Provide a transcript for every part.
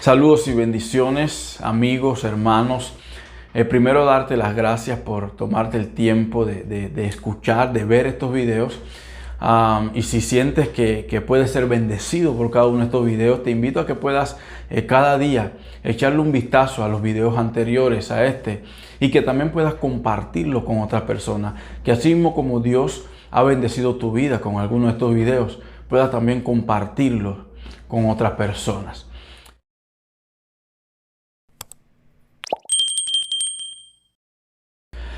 Saludos y bendiciones, amigos, hermanos. Primero darte las gracias por tomarte el tiempo de escuchar, de ver estos videos. Y si sientes que puedes ser bendecido por cada uno de estos videos, te invito a que puedas cada día echarle un vistazo a los videos anteriores a este y que también puedas compartirlo con otras personas. Que así mismo como Dios ha bendecido tu vida con alguno de estos videos, puedas también compartirlos con otras personas.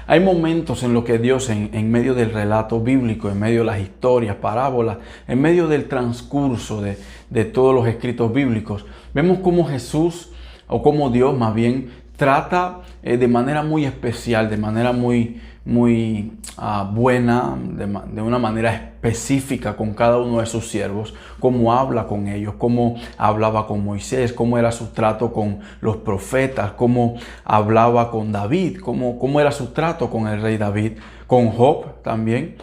Hay momentos en los que Dios, en medio del relato bíblico, en medio de las historias, parábolas, en medio del transcurso de todos los escritos bíblicos, vemos cómo Jesús, o cómo Dios más bien, trata de manera muy especial, de manera muy buena, de una manera específica con cada uno de sus siervos, cómo habla con ellos, cómo hablaba con Moisés, cómo era su trato con los profetas, cómo hablaba con David, cómo era su trato con el rey David, con Job también.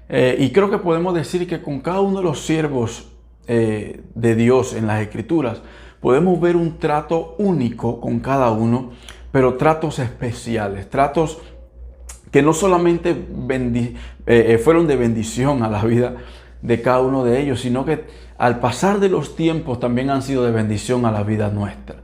Y creo que podemos decir que con cada uno de los siervos de Dios en las Escrituras, podemos ver un trato único con cada uno, pero tratos especiales, tratos que no solamente fueron de bendición a la vida de cada uno de ellos, sino que al pasar de los tiempos también han sido de bendición a la vida nuestra.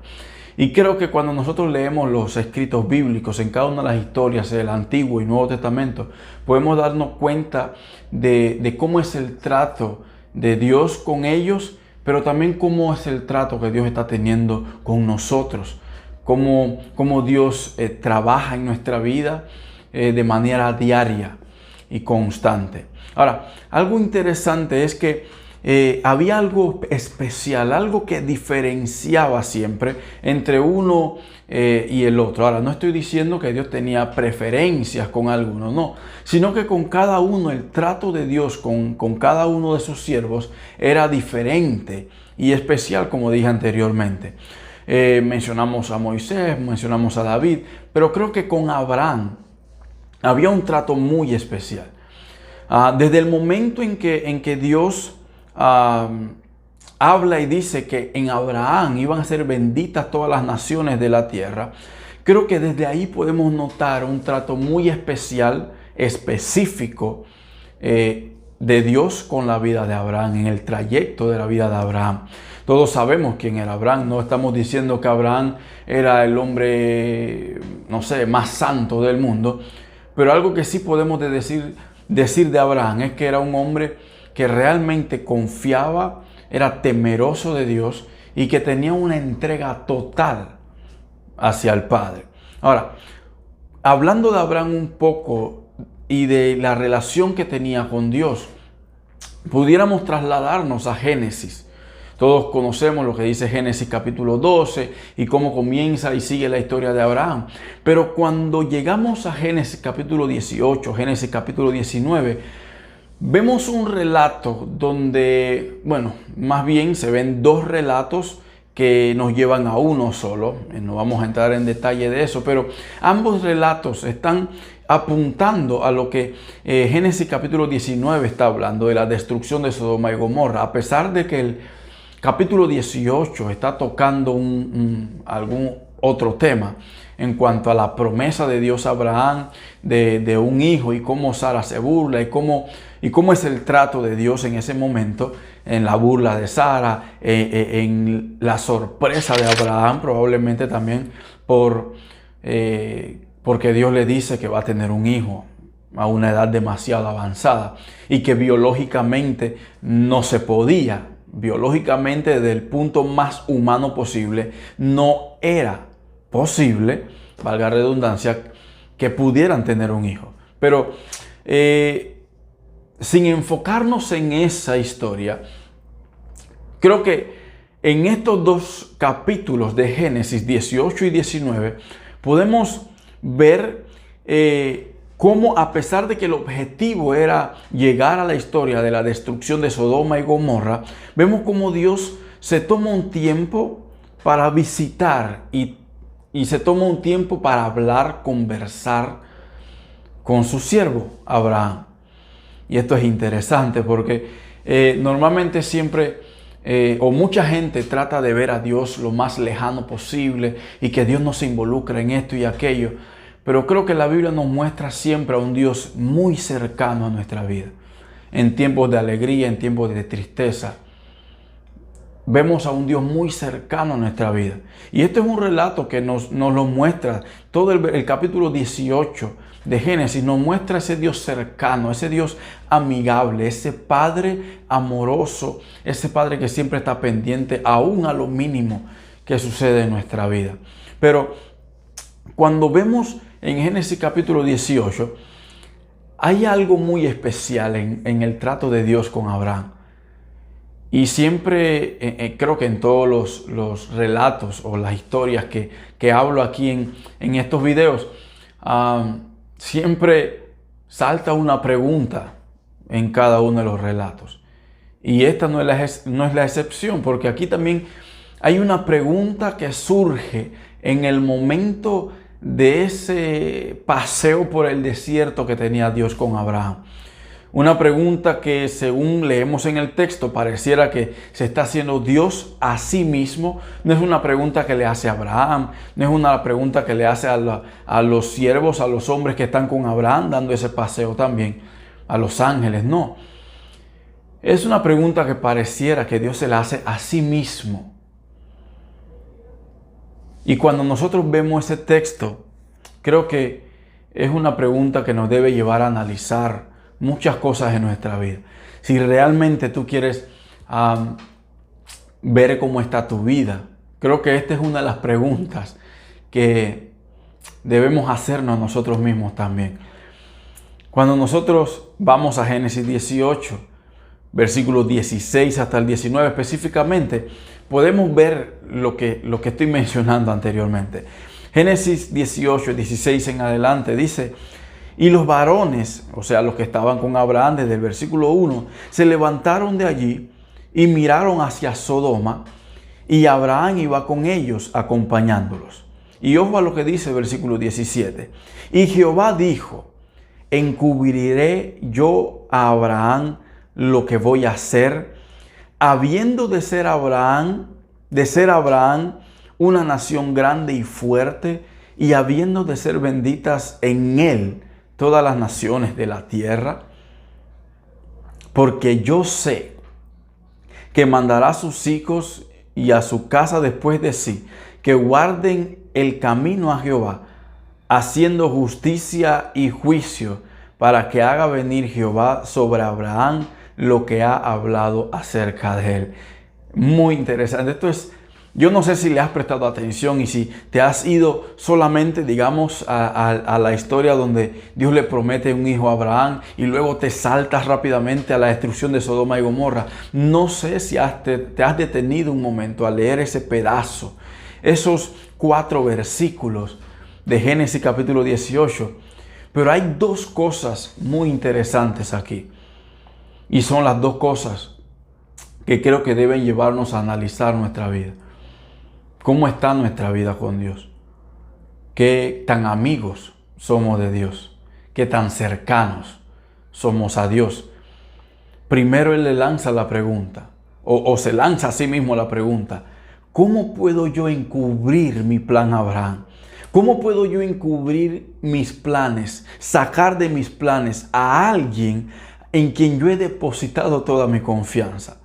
Y creo que cuando nosotros leemos los escritos bíblicos en cada una de las historias del Antiguo y Nuevo Testamento, podemos darnos cuenta de cómo es el trato de Dios con ellos, pero también cómo es el trato que Dios está teniendo con nosotros, cómo Dios trabaja en nuestra vida de manera diaria y constante. Ahora, algo interesante es que había algo especial, algo que diferenciaba siempre entre uno y el otro. Ahora, no estoy diciendo que Dios tenía preferencias con alguno, no, sino que con cada uno, el trato de Dios con cada uno de sus siervos era diferente y especial, como dije anteriormente. Mencionamos a Moisés, mencionamos a David, pero creo que con Abraham había un trato muy especial. Desde el momento en que Dios habla y dice que en Abraham iban a ser benditas todas las naciones de la tierra, creo que desde ahí podemos notar un trato muy especial, específico de Dios con la vida de Abraham, en el trayecto de la vida de Abraham. Todos sabemos quién era Abraham, no estamos diciendo que Abraham era el hombre, no sé, más santo del mundo, pero algo que sí podemos decir de Abraham es que era un hombre que realmente confiaba, era temeroso de Dios y que tenía una entrega total hacia el Padre. Ahora, hablando de Abraham un poco y de la relación que tenía con Dios, pudiéramos trasladarnos a Génesis. Todos conocemos lo que dice Génesis capítulo 12 y cómo comienza y sigue la historia de Abraham. Pero cuando llegamos a Génesis capítulo 18, Génesis capítulo 19, vemos un relato donde, bueno, más bien se ven dos relatos que nos llevan a uno solo. No vamos a entrar en detalle de eso, pero ambos relatos están apuntando a lo que Génesis capítulo 19 está hablando, de la destrucción de Sodoma y Gomorra. A pesar de que el capítulo 18 está tocando algún otro tema en cuanto a la promesa de Dios a Abraham de un hijo y cómo Sara se burla y cómo es el trato de Dios en ese momento, en la burla de Sara, en la sorpresa de Abraham, probablemente también porque Dios le dice que va a tener un hijo a una edad demasiado avanzada y que biológicamente no se podía. Biológicamente, desde el punto más humano posible, no era posible, valga la redundancia, que pudieran tener un hijo. Pero sin enfocarnos en esa historia, creo que en estos dos capítulos de Génesis 18 y 19 podemos ver cómo, a pesar de que el objetivo era llegar a la historia de la destrucción de Sodoma y Gomorra, vemos cómo Dios se toma un tiempo para visitar y se toma un tiempo para hablar, conversar con su siervo Abraham. Y esto es interesante porque normalmente siempre o mucha gente trata de ver a Dios lo más lejano posible y que Dios no se involucre en esto y aquello. Pero creo que la Biblia nos muestra siempre a un Dios muy cercano a nuestra vida. En tiempos de alegría, en tiempos de tristeza. Vemos a un Dios muy cercano a nuestra vida. Y este es un relato que nos lo muestra. Todo el capítulo 18 de Génesis nos muestra ese Dios cercano, ese Dios amigable, ese Padre amoroso, ese Padre que siempre está pendiente aún a lo mínimo que sucede en nuestra vida. Pero cuando vemos en Génesis capítulo 18, hay algo muy especial en el trato de Dios con Abraham. Y siempre, creo que en todos los relatos o las historias que hablo aquí en estos videos, siempre salta una pregunta en cada uno de los relatos. Y esta no es la excepción, porque aquí también hay una pregunta que surge en el momento de ese paseo por el desierto que tenía Dios con Abraham. Una pregunta que, según leemos en el texto, pareciera que se está haciendo Dios a sí mismo. No es una pregunta que le hace a Abraham, no es una pregunta que le hace a los siervos, a los hombres que están con Abraham dando ese paseo también, a los ángeles, no. Es una pregunta que pareciera que Dios se la hace a sí mismo. Y cuando nosotros vemos ese texto, creo que es una pregunta que nos debe llevar a analizar muchas cosas en nuestra vida. Si realmente tú quieres ver cómo está tu vida, creo que esta es una de las preguntas que debemos hacernos nosotros mismos también. Cuando nosotros vamos a Génesis 18, versículos 16 hasta el 19 específicamente, podemos ver lo que estoy mencionando anteriormente. Génesis 18, 16 en adelante dice: y los varones, o sea, los que estaban con Abraham desde el versículo 1, se levantaron de allí y miraron hacia Sodoma, y Abraham iba con ellos acompañándolos. Y ojo a lo que dice el versículo 17. Y Jehová dijo: ¿encubriré yo a Abraham lo que voy a hacer, habiendo de ser Abraham una nación grande y fuerte, y habiendo de ser benditas en él todas las naciones de la tierra? Porque yo sé que mandará a sus hijos y a su casa después de sí, que guarden el camino a Jehová, haciendo justicia y juicio, para que haga venir Jehová sobre Abraham lo que ha hablado acerca de él. Muy interesante. Esto es, yo no sé si le has prestado atención y si te has ido solamente, digamos, a la historia donde Dios le promete un hijo a Abraham y luego te saltas rápidamente a la destrucción de Sodoma y Gomorra. No sé si te has detenido un momento a leer ese pedazo, esos 4 versículos de Génesis capítulo 18. Pero hay 2 cosas muy interesantes aquí. Y son las 2 cosas que creo que deben llevarnos a analizar nuestra vida. ¿Cómo está nuestra vida con Dios? ¿Qué tan amigos somos de Dios? ¿Qué tan cercanos somos a Dios? Primero Él le lanza la pregunta, o se lanza a sí mismo la pregunta: ¿cómo puedo yo encubrir mi plan a Abraham? ¿Cómo puedo yo encubrir mis planes, sacar de mis planes a alguien en quien yo he depositado toda mi confianza?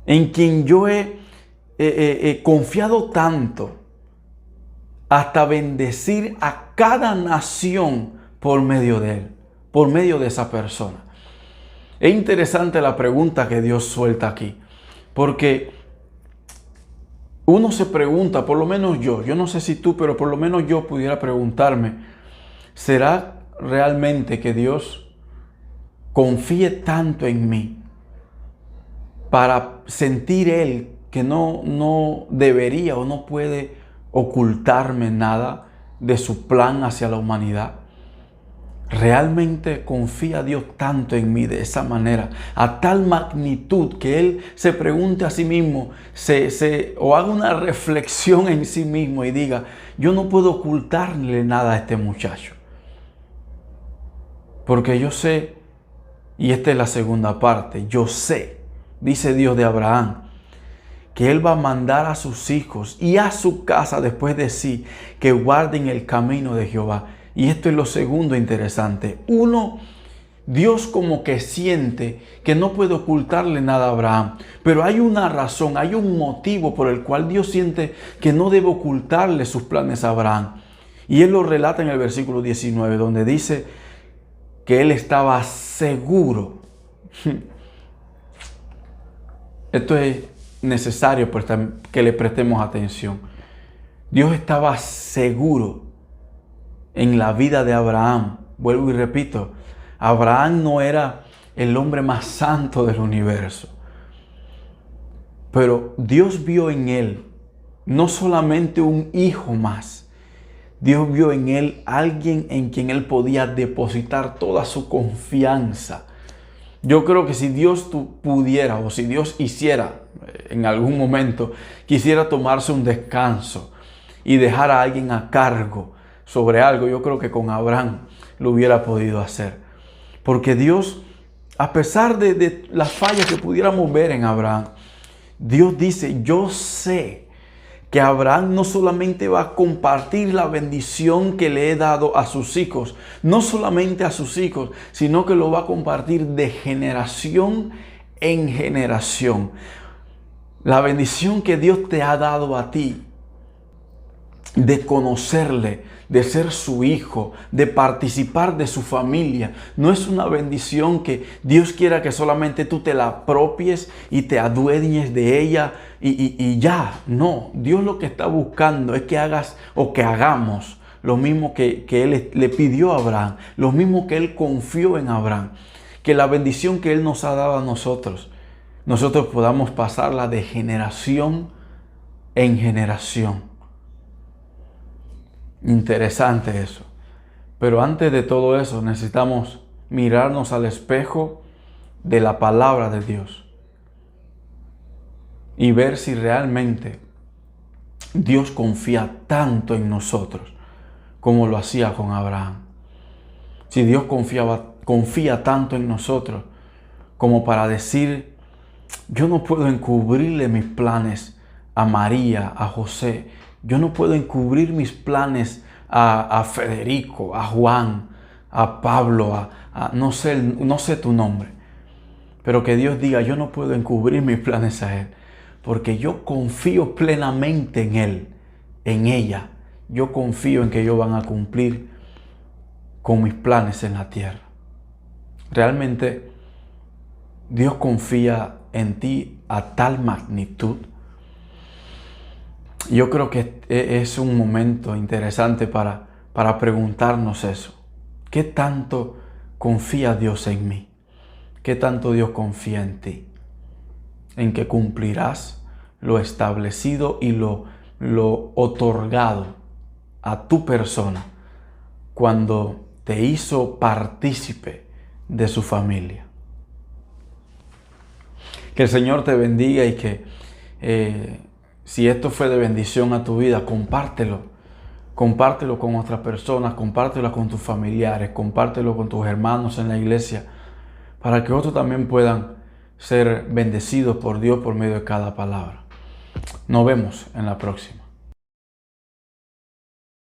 En quien yo he confiado tanto hasta bendecir a cada nación por medio de él, por medio de esa persona. Es interesante la pregunta que Dios suelta aquí, porque uno se pregunta, por lo menos yo no sé si tú, pero por lo menos yo pudiera preguntarme: ¿será realmente que Dios confíe tanto en mí para sentir Él que no debería o no puede ocultarme nada de su plan hacia la humanidad? ¿Realmente confía Dios tanto en mí de esa manera, a tal magnitud que Él se pregunte a sí mismo, o haga una reflexión en sí mismo y diga: yo no puedo ocultarle nada a este muchacho? Porque yo sé, y esta es la segunda parte, yo sé dice Dios de Abraham, que Él va a mandar a sus hijos y a su casa después de sí que guarden el camino de Jehová. Y esto es lo segundo interesante. Uno, Dios como que siente que no puede ocultarle nada a Abraham, pero hay una razón, hay un motivo por el cual Dios siente que no debe ocultarle sus planes a Abraham. Y Él lo relata en el versículo 19, donde dice que Él estaba seguro. Esto es necesario que le prestemos atención. Dios estaba seguro en la vida de Abraham. Vuelvo y repito, Abraham no era el hombre más santo del universo, pero Dios vio en él no solamente un hijo más, Dios vio en él alguien en quien él podía depositar toda su confianza. Yo creo que si Dios pudiera, o si Dios hiciera en algún momento, quisiera tomarse un descanso y dejar a alguien a cargo sobre algo, yo creo que con Abraham lo hubiera podido hacer. Porque Dios, a pesar de las fallas que pudiéramos ver en Abraham, Dios dice, yo sé que Abraham no solamente va a compartir la bendición que le he dado a sus hijos, no solamente a sus hijos, sino que lo va a compartir de generación en generación. La bendición que Dios te ha dado a ti, de conocerle, de ser su hijo, de participar de su familia, no es una bendición que Dios quiera que solamente tú te la apropies y te adueñes de ella y ya. No, Dios lo que está buscando es que hagas o que hagamos lo mismo que Él le pidió a Abraham, lo mismo que Él confió en Abraham, que la bendición que Él nos ha dado a nosotros podamos pasarla de generación en generación. Interesante eso. Pero antes de todo eso necesitamos mirarnos al espejo de la palabra de Dios y ver si realmente Dios confía tanto en nosotros como lo hacía con Abraham. Si Dios confía tanto en nosotros como para decir, yo no puedo encubrirle mis planes a María, a José. Yo no puedo encubrir mis planes a Federico, a Juan, a Pablo, no sé tu nombre. Pero que Dios diga, yo no puedo encubrir mis planes a Él, porque yo confío plenamente en Él, en ella. Yo confío en que ellos van a cumplir con mis planes en la tierra. Realmente Dios confía en ti a tal magnitud. Yo creo que es un momento interesante para preguntarnos eso. ¿Qué tanto confía Dios en mí? ¿Qué tanto Dios confía en ti? En que cumplirás lo establecido y lo otorgado a tu persona cuando te hizo partícipe de su familia. Que el Señor te bendiga y que si esto fue de bendición a tu vida, compártelo. Compártelo con otras personas, compártelo con tus familiares, compártelo con tus hermanos en la iglesia, para que otros también puedan ser bendecidos por Dios por medio de cada palabra. Nos vemos en la próxima.